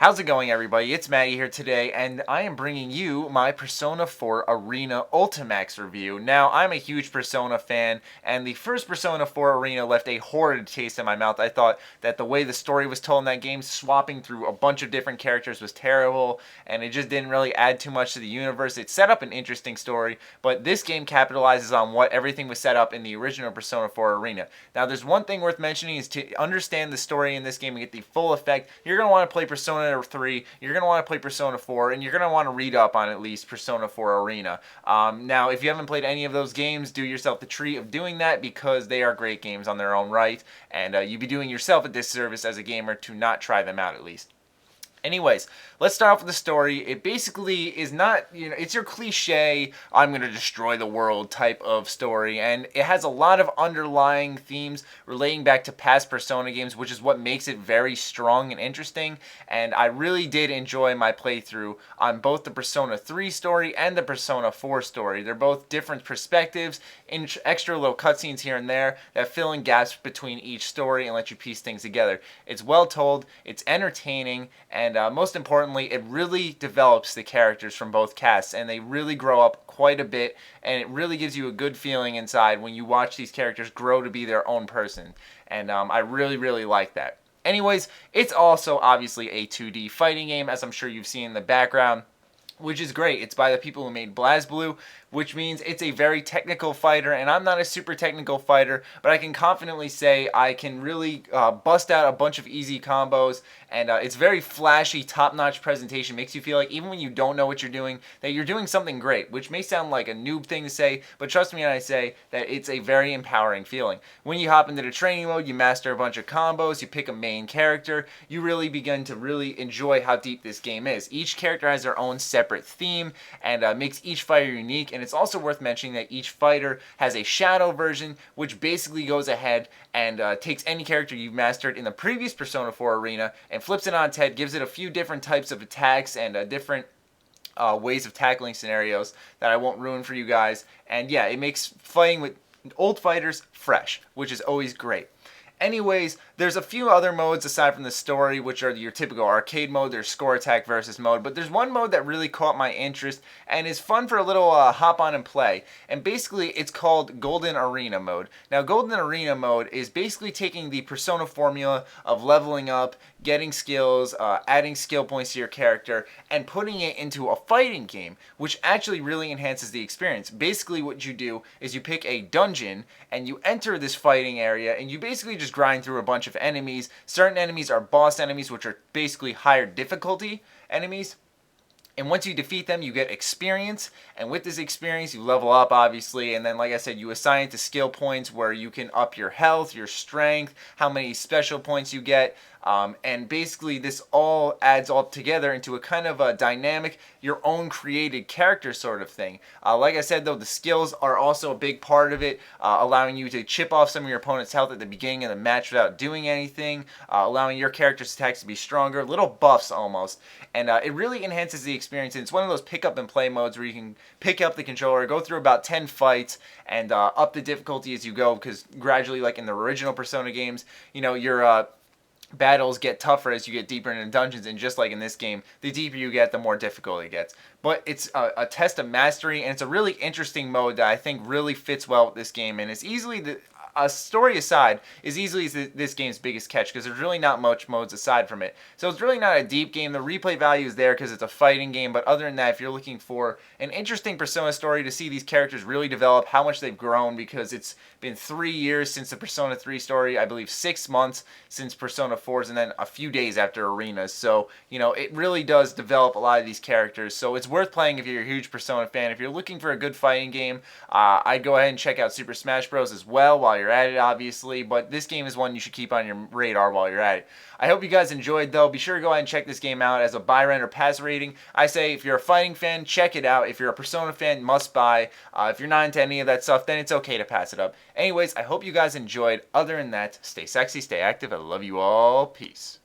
How's it going, everybody? It's Matty here today, and I am bringing you my Persona 4 Arena Ultimax review. Now, I'm a huge Persona fan, and the first Persona 4 Arena left a horrid taste in my mouth. I thought that the way the story was told in that game, swapping through a bunch of different characters, was terrible, and it just didn't really add too much to the universe. It set up an interesting story, but this game capitalizes on what everything was set up in the original Persona 4 Arena. Now, there's one thing worth mentioning is to understand the story in this game and get the full effect, you're going to want to play Persona 3, you're going to want to play Persona 4, and you're going to want to read up on at least Persona 4 Arena. Now, if you haven't played any of those games, do yourself the treat of doing that because they are great games on their own right, and you'd be doing yourself a disservice as a gamer to not try them out at least. Anyways, let's start off with the story. It basically is not, it's your cliche, I'm going to destroy the world type of story, and it has a lot of underlying themes relating back to past Persona games, which is what makes it very strong and interesting, and I really did enjoy my playthrough on both the Persona 3 story and the Persona 4 story. They're both different perspectives, extra little cutscenes here and there that fill in gaps between each story and let you piece things together. It's well told, it's entertaining, and most importantly, it really develops the characters from both casts, and they really grow up quite a bit, and it really gives you a good feeling inside when you watch these characters grow to be their own person, and I really, really like that. Anyways, it's also obviously a 2D fighting game, as I'm sure you've seen in the background, which is great. It's by the people who made BlazBlue, which means it's a very technical fighter, and I'm not a super technical fighter, but I can confidently say I can really bust out a bunch of easy combos, and it's very flashy, top-notch presentation. Makes you feel like even when you don't know what you're doing, that you're doing something great, which may sound like a noob thing to say, but trust me when I say that it's a very empowering feeling. When you hop into the training mode, you master a bunch of combos, you pick a main character, you really begin to really enjoy how deep this game is. Each character has their own separate theme, and makes each fighter unique, and it's also worth mentioning that each fighter has a shadow version, which basically goes ahead and takes any character you've mastered in the previous Persona 4 arena and flips it on its head, gives it a few different types of attacks and different ways of tackling scenarios that I won't ruin for you guys. And yeah, it makes fighting with old fighters fresh, which is always great. Anyways, there's a few other modes aside from the story, which are your typical arcade mode. There's score attack versus mode, but there's one mode that really caught my interest and is fun for a little hop on and play. And basically, it's called Golden Arena mode. Now, Golden Arena mode is basically taking the Persona formula of leveling up, getting skills, adding skill points to your character, and putting it into a fighting game, which actually really enhances the experience. Basically, what you do is you pick a dungeon and you enter this fighting area, and you basically just grind through a bunch of enemies. Certain enemies are boss enemies, which are basically higher difficulty enemies. And once you defeat them, you get experience, and with this experience, you level up, obviously, and then, like I said, you assign it to skill points where you can up your health, your strength, how many special points you get, and basically this all adds all together into a kind of a dynamic, your own created character sort of thing. Like I said, though, the skills are also a big part of it, allowing you to chip off some of your opponent's health at the beginning of the match without doing anything, allowing your character's attacks to be stronger, little buffs almost, and it really enhances the experience. And it's one of those pick up and play modes where you can pick up the controller, go through about 10 fights, and up the difficulty as you go, because gradually, like in the original Persona games, your battles get tougher as you get deeper into dungeons, and just like in this game, the deeper you get, the more difficult it gets. But it's a test of mastery, and it's a really interesting mode that I think really fits well with this game, and it's easily a story aside, is easily this game's biggest catch, because there's really not much modes aside from it. So it's really not a deep game. The replay value is there because it's a fighting game, but other than that, if you're looking for an interesting Persona story to see these characters really develop, how much they've grown, because it's been 3 years since the Persona 3 story, I believe 6 months since Persona 4's, and then a few days after Arenas. So, it really does develop a lot of these characters. So it's worth playing if you're a huge Persona fan. If you're looking for a good fighting game, I'd go ahead and check out Super Smash Bros. As well while you're at it, obviously, but this game is one you should keep on your radar while you're at it. I hope you guys enjoyed, though. Be sure to go ahead and check this game out as a buy, rent, or pass rating. I say if you're a fighting fan, check it out. If you're a Persona fan, must buy. If you're not into any of that stuff, then it's okay to pass it up. Anyways, I hope you guys enjoyed. Other than that, stay sexy, stay active. I love you all. Peace.